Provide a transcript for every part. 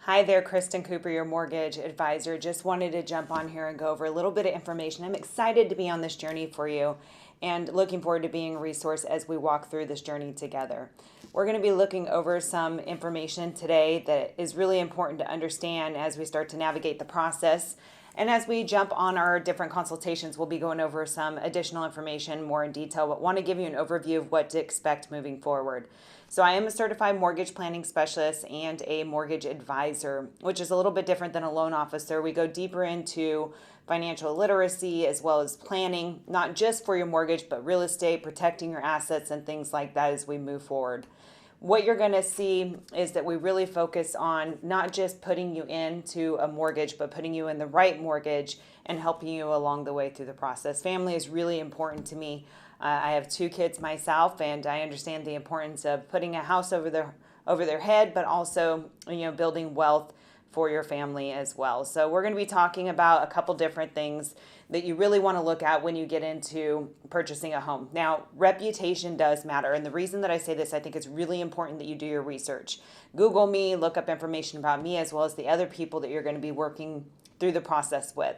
Hi there, Kristen Cooper, your mortgage advisor. Just wanted to jump on here and go over a little bit of information. I'm excited to be on this journey for you and looking forward to being a resource as we walk through this journey together. We're going to be looking over some information today that is really important to understand as we start to navigate the process. And as we jump on our different consultations, we'll be going over some additional information more in detail, but want to give you an overview of what to expect moving forward. So I am a certified mortgage planning specialist and a mortgage advisor, which is a little bit different than a loan officer. We go deeper into financial literacy as well as planning, not just for your mortgage, but real estate, protecting your assets and things like that as we move forward. What you're going to see is that we really focus on not just putting you into a mortgage, but putting you in the right mortgage and helping you along the way through the process. Family is really important to me. I have two kids myself, and I understand the importance of putting a house over their head, but also building wealth for your family as well. So we're going to be talking about a couple different things that you really want to look at when you get into purchasing a home. Now, reputation does matter, and the reason that I say this, I think it's really important that you do your research. Google me, look up information about me as well as the other people that you're going to be working through the process with.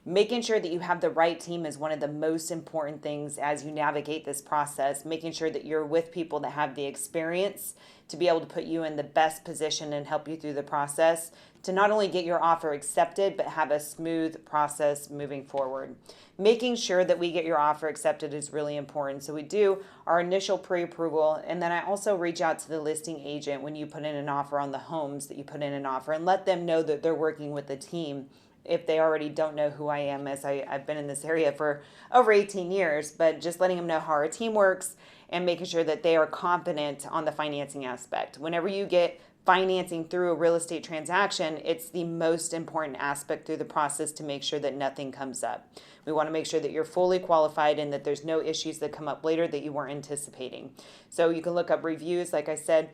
Making sure that you have the right team is one of the most important things as you navigate this process. Making sure that you're with people that have the experience to be able to put you in the best position and help you through the process to not only get your offer accepted, but have a smooth process moving forward. Making sure that we get your offer accepted is really important. So we do our initial pre-approval, and then I also reach out to the listing agent when you put in an offer on the homes that you put in an offer and let them know that they're working with the team if they already don't know who I am, as I've been in this area for over 18 years, but just letting them know how our team works and making sure that they are confident on the financing aspect. Whenever you get financing through a real estate transaction, it's the most important aspect through the process to make sure that nothing comes up. We want to make sure that you're fully qualified and that there's no issues that come up later that you weren't anticipating. So you can look up reviews, like I said.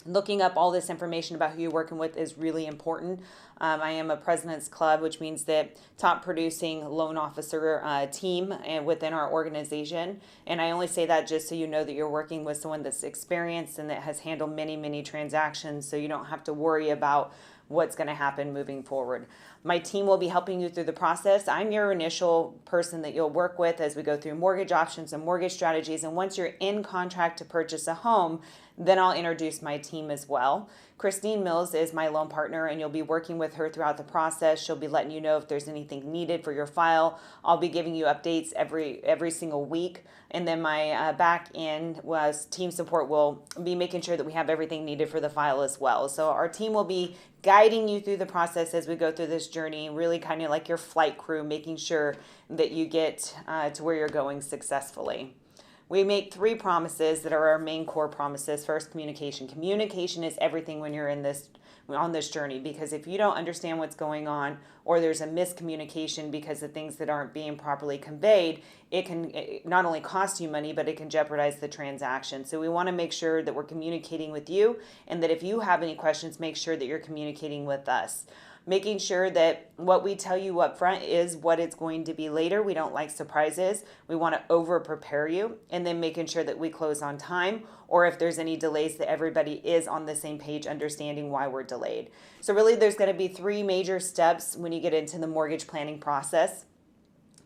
Looking up all this information about who you're working with is really important. I am a President's Club, which means that top producing loan officer team and within our organization. And I only say that just so you know that you're working with someone that's experienced and that has handled many, many transactions, so you don't have to worry about what's going to happen moving forward. My team will be helping you through the process. I'm your initial person that you'll work with as we go through mortgage options and mortgage strategies. And once you're in contract to purchase a home, then I'll introduce my team as well. Christine Mills is my loan partner, and you'll be working with her throughout the process. She'll be letting you know if there's anything needed for your file. I'll be giving you updates every single week. And then my back end was team support will be making sure that we have everything needed for the file as well. So our team will be guiding you through the process as we go through this journey, really kind of like your flight crew, making sure that you get to where you're going successfully. We make three promises that are our main core promises. First, communication. Communication is everything when you're on this journey, because if you don't understand what's going on or there's a miscommunication because of things that aren't being properly conveyed, it can not only cost you money, but it can jeopardize the transaction. So we want to make sure that we're communicating with you, and that if you have any questions, make sure that you're communicating with us. Making sure that what we tell you up front is what it's going to be later. We don't like surprises. We want to over prepare you, and then making sure that we close on time, or if there's any delays, that everybody is on the same page, understanding why we're delayed. So really there's going to be three major steps when you get into the mortgage planning process.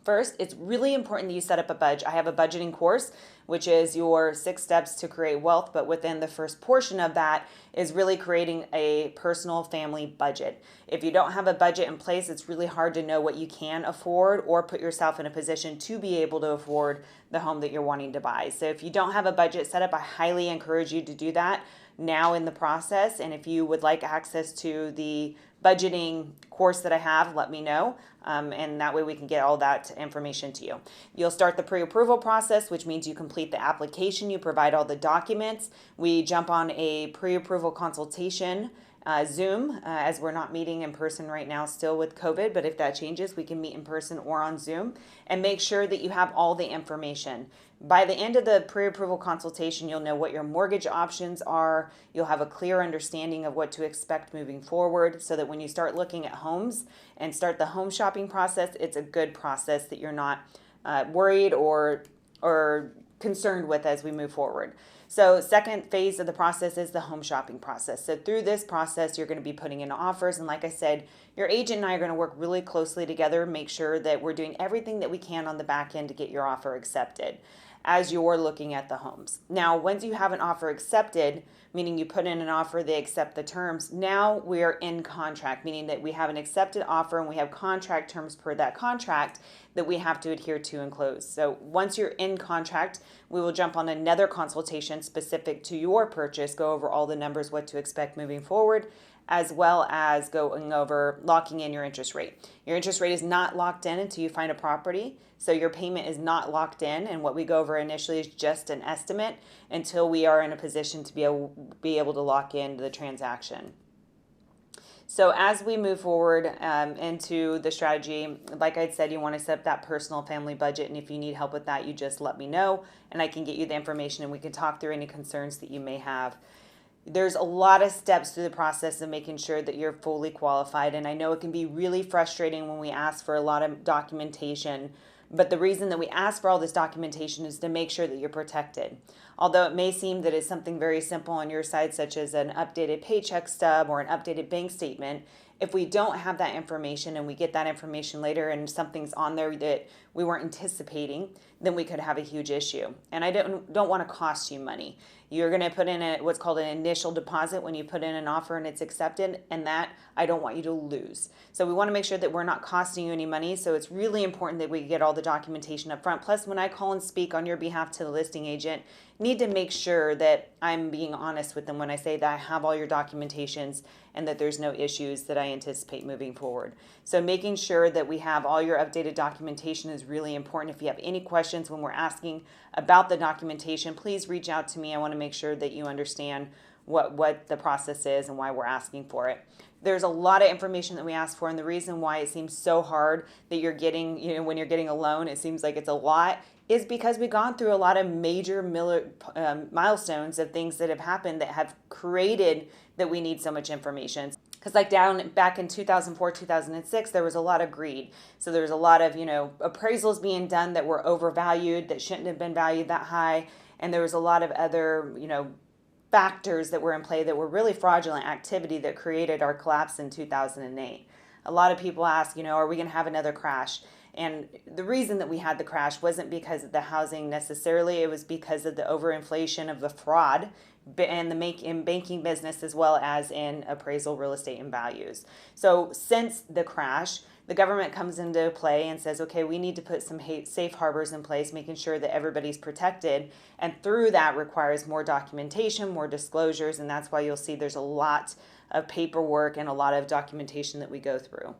First, it's really important that you set up a budget. I have a budgeting course, which is your 6 steps to create wealth. But within the first portion of that is really creating a personal family budget. If you don't have a budget in place, it's really hard to know what you can afford or put yourself in a position to be able to afford the home that you're wanting to buy. So if you don't have a budget set up, I highly encourage you to do that now in the process. And if you would like access to the budgeting course that I have, let me know. And that way we can get all that information to you. You'll start the pre-approval process, which means you complete the application, you provide all the documents. We jump on a pre-approval consultation, Zoom, as we're not meeting in person right now still with COVID, but if that changes, we can meet in person or on Zoom, and make sure that you have all the information. By the end of the pre-approval consultation, you'll know what your mortgage options are. You'll have a clear understanding of what to expect moving forward, so that when you start looking at homes and start the home shopping process, it's a good process that you're not worried or concerned with as we move forward. So second phase of the process is the home shopping process. So through this process, you're going to be putting in offers. And like I said, your agent and I are going to work really closely together, make sure that we're doing everything that we can on the back end to get your offer accepted as you're looking at the homes. Now, once you have an offer accepted, meaning you put in an offer, they accept the terms, now we're in contract, meaning that we have an accepted offer and we have contract terms per that contract that we have to adhere to and close. So once you're in contract, we will jump on another consultation specific to your purchase, go over all the numbers, what to expect moving forward, as well as going over locking in your interest rate. Your interest rate is not locked in until you find a property. So your payment is not locked in, and what we go over initially is just an estimate until we are in a position to be able to lock in the transaction. So as we move forward into the strategy, like I said, you want to set up that personal family budget, and if you need help with that, you just let me know, and I can get you the information, and we can talk through any concerns that you may have. There's a lot of steps through the process of making sure that you're fully qualified, and I know it can be really frustrating when we ask for a lot of documentation, but the reason that we ask for all this documentation is to make sure that you're protected. Although it may seem that it's something very simple on your side, such as an updated paycheck stub or an updated bank statement, if we don't have that information and we get that information later and something's on there that we weren't anticipating, then we could have a huge issue. And I don't want to cost you money. You're going to put in what's called an initial deposit when you put in an offer and it's accepted, and that I don't want you to lose. So we want to make sure that we're not costing you any money. So it's really important that we get all the documentation up front. Plus, when I call and speak on your behalf to the listing agent, need to make sure that I'm being honest with them when I say that I have all your documentations and that there's no issues that I anticipate moving forward. So making sure that we have all your updated documentation is really important. If you have any questions when we're asking about the documentation, please reach out to me. I want to make sure that you understand what the process is and why we're asking for it. There's a lot of information that we ask for, and the reason why it seems so hard that you're getting, when you're getting a loan, it seems like it's a lot, is because we've gone through a lot of major milestones of things that have happened that have created that we need so much information. Because back in 2004, 2006, there was a lot of greed. So there was a lot of, appraisals being done that were overvalued, that shouldn't have been valued that high. And there was a lot of other, factors that were in play that were really fraudulent activity that created our collapse in 2008. A lot of people ask, are we going to have another crash? And the reason that we had the crash wasn't because of the housing necessarily. It was because of the overinflation of the fraud in banking business, as well as in appraisal, real estate, and values. So since the crash, the government comes into play and says, okay, we need to put some safe harbors in place, making sure that everybody's protected. And through that requires more documentation, more disclosures. And that's why you'll see there's a lot of paperwork and a lot of documentation that we go through.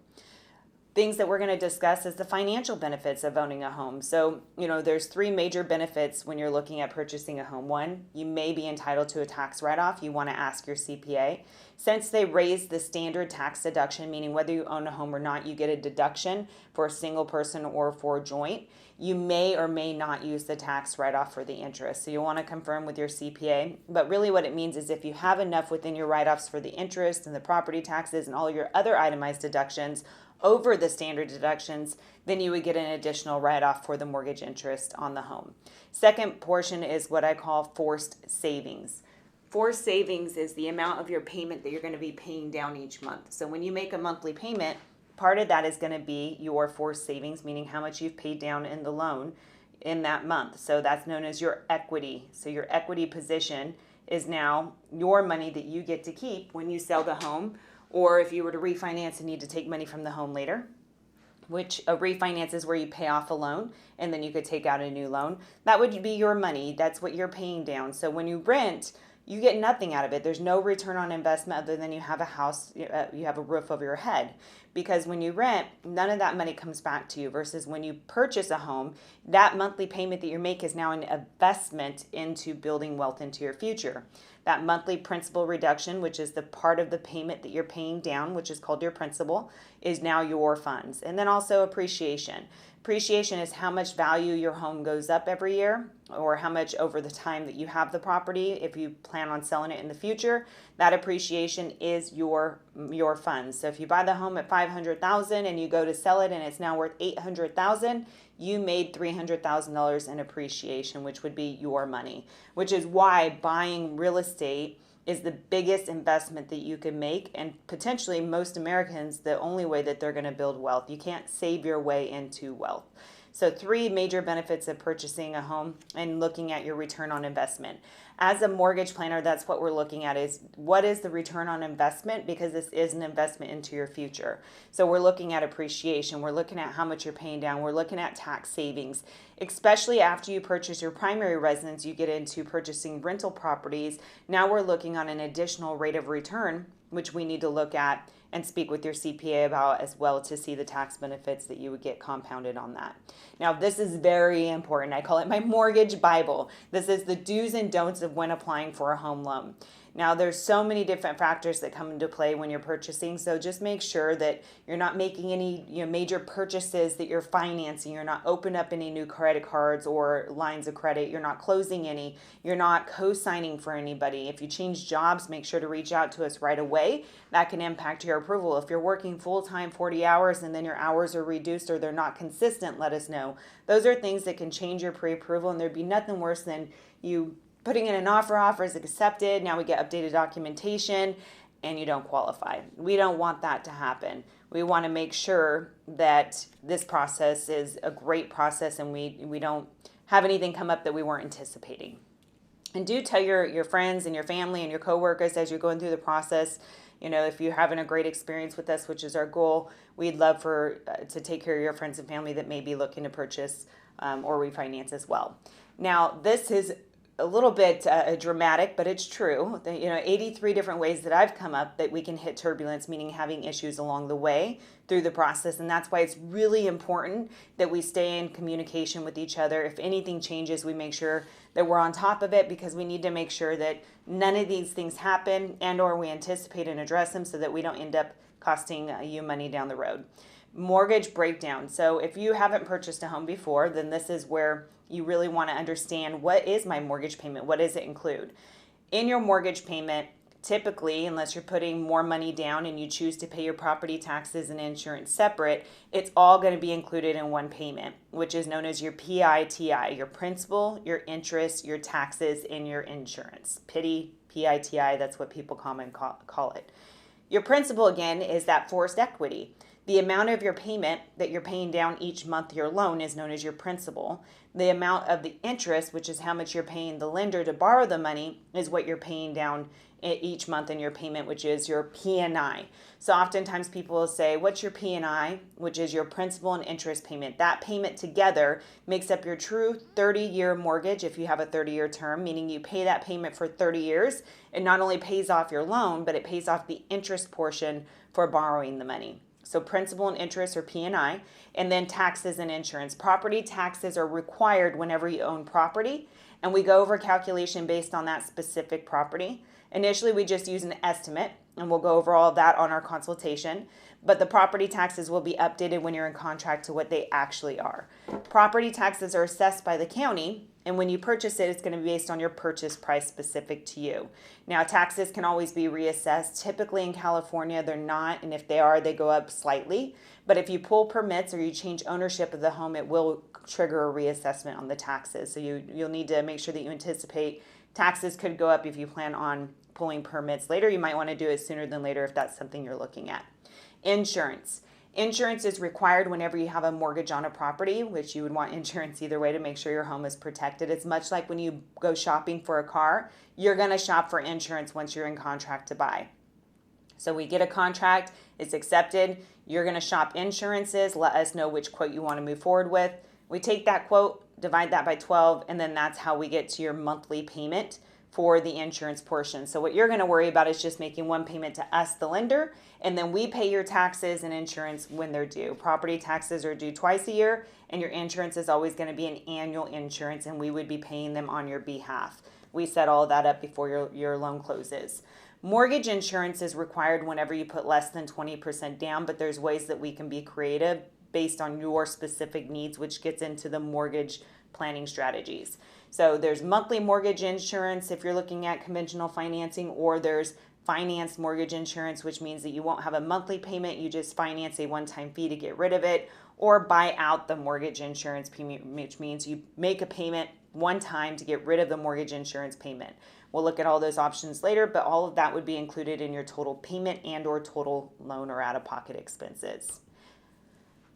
Things that we're going to discuss is the financial benefits of owning a home. So, there's three major benefits when you're looking at purchasing a home. One, you may be entitled to a tax write-off. You want to ask your CPA. Since they raised the standard tax deduction, meaning whether you own a home or not, you get a deduction for a single person or for joint, you may or may not use the tax write-off for the interest. So you'll want to confirm with your CPA. But really what it means is if you have enough within your write-offs for the interest and the property taxes and all your other itemized deductions over the standard deductions, then you would get an additional write-off for the mortgage interest on the home. Second portion is what I call forced savings. Forced savings is the amount of your payment that you're going to be paying down each month. So when you make a monthly payment, part of that is going to be your forced savings, meaning how much you've paid down in the loan in that month. So that's known as your equity. So your equity position is now your money that you get to keep when you sell the home, or if you were to refinance and need to take money from the home later, which a refinance is where you pay off a loan and then you could take out a new loan. That would be your money. That's what you're paying down. So when you rent, you get nothing out of it. There's no return on investment other than you have a house, you have a roof over your head. Because when you rent, none of that money comes back to you, versus when you purchase a home, that monthly payment that you make is now an investment into building wealth into your future. That monthly principal reduction, which is the part of the payment that you're paying down, which is called your principal, is now your funds. And then also appreciation. Appreciation is how much value your home goes up every year, or how much over the time that you have the property. If you plan on selling it in the future, that appreciation is your funds. So if you buy the home at $500,000 and you go to sell it and it's now worth $800,000, you made $300,000 in appreciation, which would be your money, which is why buying real estate is the biggest investment that you can make, and potentially most Americans, the only way that they're going to build wealth. You can't save your way into wealth. So 3 major benefits of purchasing a home and looking at your return on investment. As a mortgage planner, that's what we're looking at, is what is the return on investment, because this is an investment into your future. So we're looking at appreciation, we're looking at how much you're paying down, we're looking at tax savings. Especially after you purchase your primary residence, you get into purchasing rental properties. Now we're looking on an additional rate of return, which we need to look at and speak with your CPA about as well, to see the tax benefits that you would get compounded on that. Now, this is very important. I call it my mortgage Bible. This is the do's and don'ts of when applying for a home loan. Now, there's so many different factors that come into play when you're purchasing, so just make sure that you're not making any major purchases that you're financing. You're not opening up any new credit cards or lines of credit. You're not closing any. You're not co-signing for anybody. If you change jobs, make sure to reach out to us right away. That can impact your approval. If you're working full-time 40 hours and then your hours are reduced or they're not consistent, let us know. Those are things that can change your pre-approval, and there'd be nothing worse than you putting in an offer is accepted, now we get updated documentation, and you don't qualify. We don't want that to happen. We want to make sure that this process is a great process, and we don't have anything come up that we weren't anticipating. And do tell your friends and your family and your coworkers as you're going through the process, if you're having a great experience with us, which is our goal, we'd love to take care of your friends and family that may be looking to purchase or refinance as well. Now, this is a little bit dramatic, but it's true. 83 different ways that I've come up that we can hit turbulence, meaning having issues along the way through the process. And that's why it's really important that we stay in communication with each other. If anything changes, we make sure that we're on top of it, because we need to make sure that none of these things happen and or we anticipate and address them so that we don't end up costing you money down the road. Mortgage breakdown. So if you haven't purchased a home before, then this is where you really want to understand, what is my mortgage payment? What does it include? In your mortgage payment, typically, unless you're putting more money down and you choose to pay your property taxes and insurance separate, it's all going to be included in one payment, which is known as your PITI, your principal, your interest, your taxes, and your insurance. PITI, that's what people commonly call it. Your principal, again, is that forced equity. The amount of your payment that you're paying down each month, your loan, is known as your principal. The amount of the interest, which is how much you're paying the lender to borrow the money, is what you're paying down each month in your payment, which is your P&I. So oftentimes people will say, what's your P&I, which is your principal and interest payment. That payment together makes up your true 30-year mortgage if you have a 30-year term, meaning you pay that payment for 30 years. It not only pays off your loan, but it pays off the interest portion for borrowing the money. So principal and interest, or P&I, and then taxes and insurance. Property taxes are required whenever you own property, and we go over a calculation based on that specific property. Initially, we just use an estimate, and we'll go over all of that on our consultation, but the property taxes will be updated when you're in contract to what they actually are. Property taxes are assessed by the county, and when you purchase it, it's going to be based on your purchase price specific to you. Now, taxes can always be reassessed. Typically in California, they're not, and if they are, they go up slightly. But if you pull permits or you change ownership of the home, it will trigger a reassessment on the taxes. So you'll need to make sure that you anticipate taxes could go up if you plan on pulling permits later. You might want to do it sooner than later if that's something you're looking at. Insurance. Insurance is required whenever you have a mortgage on a property, which you would want insurance either way to make sure your home is protected. It's much like when you go shopping for a car, you're going to shop for insurance once you're in contract to buy. So we get a contract, it's accepted, you're going to shop insurances, let us know which quote you want to move forward with. We take that quote, divide that by 12, and then that's how we get to your monthly payment for the insurance portion. So what you're going to worry about is just making one payment to us, the lender, and then we pay your taxes and insurance when they're due. Property taxes are due twice a year, and your insurance is always going to be an annual insurance, and we would be paying them on your behalf. We set all that up before your loan closes. Mortgage insurance is required whenever you put less than 20% down, but there's ways that we can be creative based on your specific needs, which gets into the mortgage planning strategies. So there's monthly mortgage insurance if you're looking at conventional financing, or there's finance mortgage insurance, which means that you won't have a monthly payment, you just finance a one-time fee to get rid of it, or buy out the mortgage insurance payment, which means you make a payment one time to get rid of the mortgage insurance payment. We'll look at all those options later, but all of that would be included in your total payment and or total loan or out-of-pocket expenses.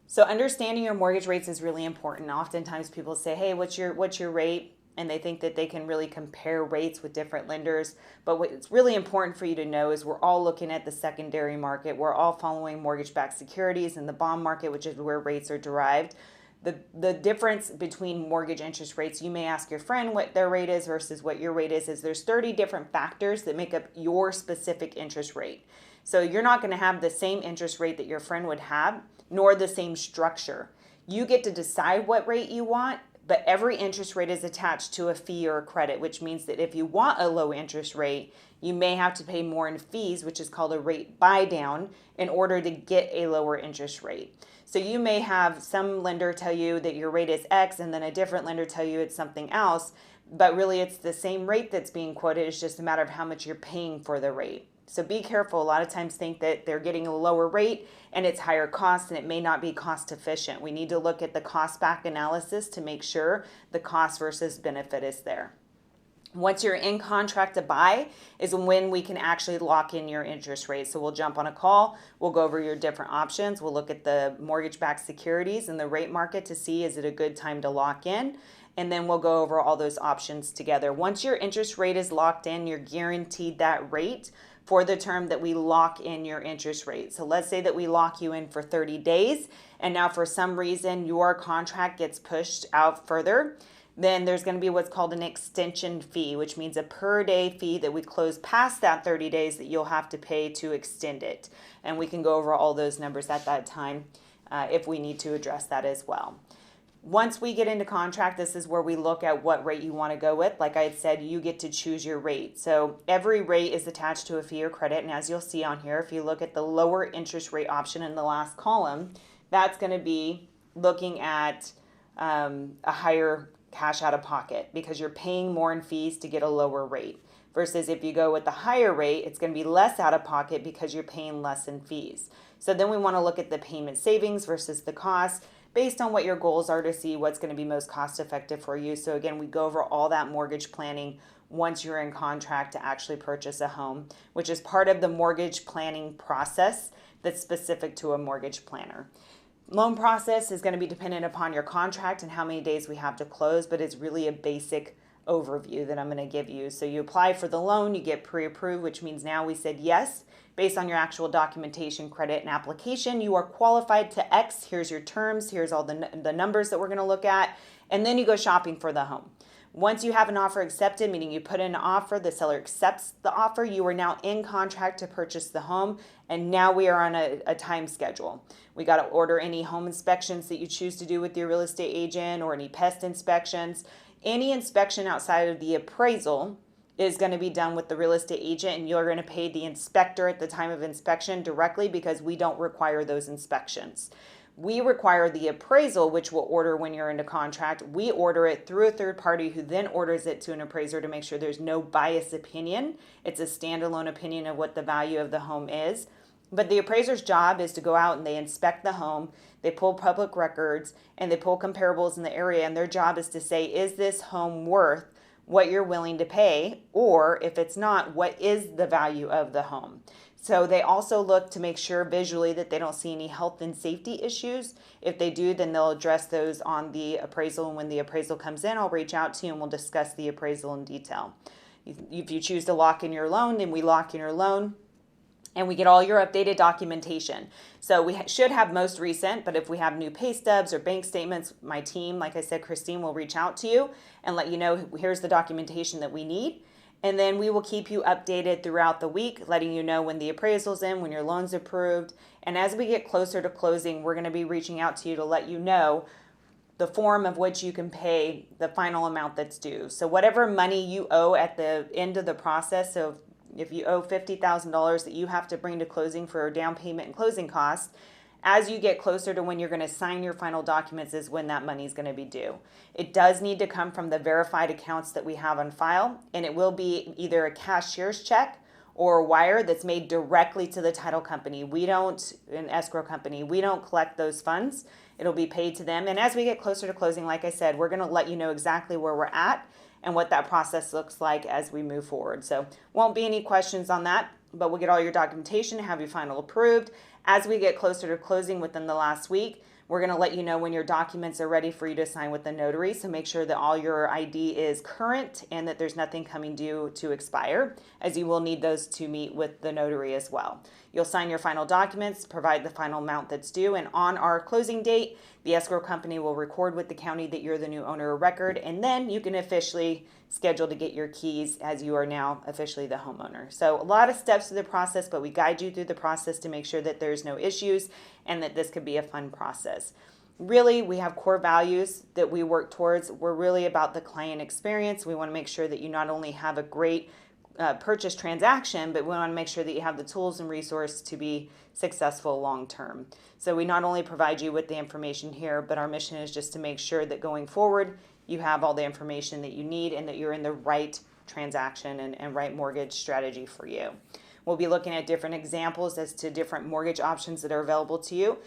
So understanding your mortgage rates is really important. Oftentimes people say, hey, what's your rate? And they think that they can really compare rates with different lenders. But what's really important for you to know is we're all looking at the secondary market. We're all following mortgage-backed securities and the bond market, which is where rates are derived. The difference between mortgage interest rates, you may ask your friend what their rate is versus what your rate is there's 30 different factors that make up your specific interest rate. So you're not going to have the same interest rate that your friend would have, nor the same structure. You get to decide what rate you want, but every interest rate is attached to a fee or a credit, which means that if you want a low interest rate, you may have to pay more in fees, which is called a rate buy down, in order to get a lower interest rate. So you may have some lender tell you that your rate is X and then a different lender tell you it's something else, but really it's the same rate that's being quoted. It's just a matter of how much you're paying for the rate. So be careful. A lot of times think that they're getting a lower rate and it's higher cost, and it may not be cost efficient. We need to look at the cost back analysis to make sure the cost versus benefit is there. Once you're in contract to buy is when we can actually lock in your interest rate. So we'll jump on a call. We'll go over your different options. We'll look at the mortgage-backed securities and the rate market to see is it a good time to lock in. And then we'll go over all those options together. Once your interest rate is locked in, you're guaranteed that rate for the term that we lock in your interest rate. So let's say that we lock you in for 30 days, and now for some reason your contract gets pushed out further, then there's going to be what's called an extension fee, which means a per day fee that we close past that 30 days that you'll have to pay to extend it. And we can go over all those numbers at that time if we need to address that as well. Once we get into contract, this is where we look at what rate you want to go with. Like I had said, you get to choose your rate. So every rate is attached to a fee or credit. And as you'll see on here, if you look at the lower interest rate option in the last column, that's going to be looking at a higher cash out of pocket because you're paying more in fees to get a lower rate. Versus if you go with the higher rate, it's going to be less out of pocket because you're paying less in fees. So then we want to look at the payment savings versus the cost, based on what your goals are to see what's going to be most cost effective for you. So again, we go over all that mortgage planning once you're in contract to actually purchase a home, which is part of the mortgage planning process that's specific to a mortgage planner. Loan process is going to be dependent upon your contract and how many days we have to close, but it's really a basic overview that I'm going to give you. So you apply for the loan, you get pre-approved, which means now we said yes. Based on your actual documentation, credit, and application, you are qualified to X. Here's your terms. Here's all the numbers that we're going to look at. And then you go shopping for the home. Once you have an offer accepted, meaning you put in an offer, the seller accepts the offer, you are now in contract to purchase the home. And now we are on a time schedule. We got to order any home inspections that you choose to do with your real estate agent or any pest inspections. Any inspection outside of the appraisal is going to be done with the real estate agent, and you're going to pay the inspector at the time of inspection directly because we don't require those inspections. We require the appraisal, which we'll order when you're into contract. We order it through a third party who then orders it to an appraiser to make sure there's no biased opinion. It's a standalone opinion of what the value of the home is. But the appraiser's job is to go out and they inspect the home, they pull public records, and they pull comparables in the area, and their job is to say, is this home worth what you're willing to pay, or if it's not, what is the value of the home? So they also look to make sure visually that they don't see any health and safety issues. If they do, then they'll address those on the appraisal. And when the appraisal comes in, I'll reach out to you and we'll discuss the appraisal in detail. If you choose to lock in your loan, then we lock in your loan. And we get all your updated documentation. So we should have most recent, but if we have new pay stubs or bank statements, my team, like I said, Christine, will reach out to you and let you know here's the documentation that we need. And then we will keep you updated throughout the week, letting you know when the appraisal's in, when your loan's approved. And as we get closer to closing, we're going to be reaching out to you to let you know the form of which you can pay the final amount that's due. So whatever money you owe at the end of the process, so if you owe $50,000 that you have to bring to closing for down payment and closing costs, as you get closer to when you're going to sign your final documents is when that money is going to be due. It does need to come from the verified accounts that we have on file, and it will be either a cashier's check or wire that's made directly to the title company. An escrow company, we don't collect those funds. It'll be paid to them. And as we get closer to closing, like I said, we're going to let you know exactly where we're at and what that process looks like as we move forward. So won't be any questions on that, but we'll get all your documentation, have you final approved. As we get closer to closing within the last week, we're going to let you know when your documents are ready for you to sign with the notary. So make sure that all your ID is current and that there's nothing coming due to expire, as you will need those to meet with the notary as well. You'll sign your final documents, provide the final amount that's due, and on our closing date, the escrow company will record with the county that you're the new owner of record, and then you can officially schedule to get your keys as you are now officially the homeowner. So a lot of steps to the process, but we guide you through the process to make sure that there's no issues and that this could be a fun process. Really, we have core values that we work towards. We're really about the client experience. We want to make sure that you not only have a great purchase transaction, but we want to make sure that you have the tools and resources to be successful long term. So we not only provide you with the information here, but our mission is just to make sure that going forward, you have all the information that you need and that you're in the right transaction and right mortgage strategy for you. We'll be looking at different examples as to different mortgage options that are available to you.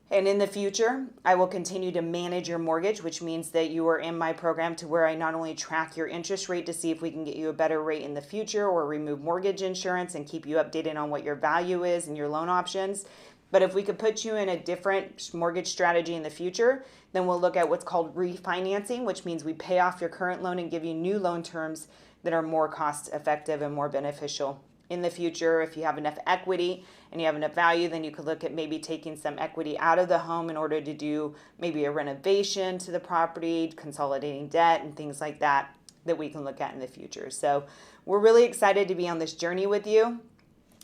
And in the future, I will continue to manage your mortgage, which means that you are in my program to where I not only track your interest rate to see if we can get you a better rate in the future or remove mortgage insurance and keep you updated on what your value is and your loan options, but if we could put you in a different mortgage strategy in the future, then we'll look at what's called refinancing, which means we pay off your current loan and give you new loan terms that are more cost effective and more beneficial. In the future, if you have enough equity and you have enough value, then you could look at maybe taking some equity out of the home in order to do maybe a renovation to the property, consolidating debt and things like that we can look at in the future. So we're really excited to be on this journey with you,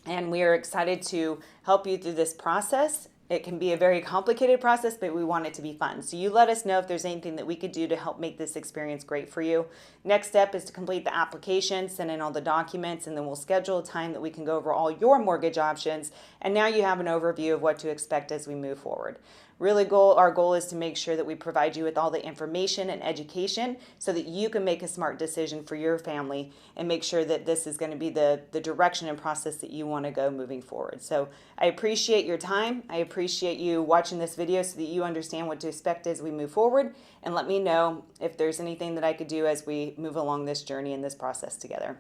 and we are excited to help you through this process. It can be a very complicated process, but we want it to be fun. So you let us know if there's anything that we could do to help make this experience great for you. Next step is to complete the application, send in all the documents, and then we'll schedule a time that we can go over all your mortgage options. And now you have an overview of what to expect as we move forward. Really, our goal is to make sure that we provide you with all the information and education so that you can make a smart decision for your family and make sure that this is going to be the direction and process that you want to go moving forward. So I appreciate your time. I appreciate you watching this video so that you understand what to expect as we move forward. And let me know if there's anything that I could do as we move along this journey and this process together.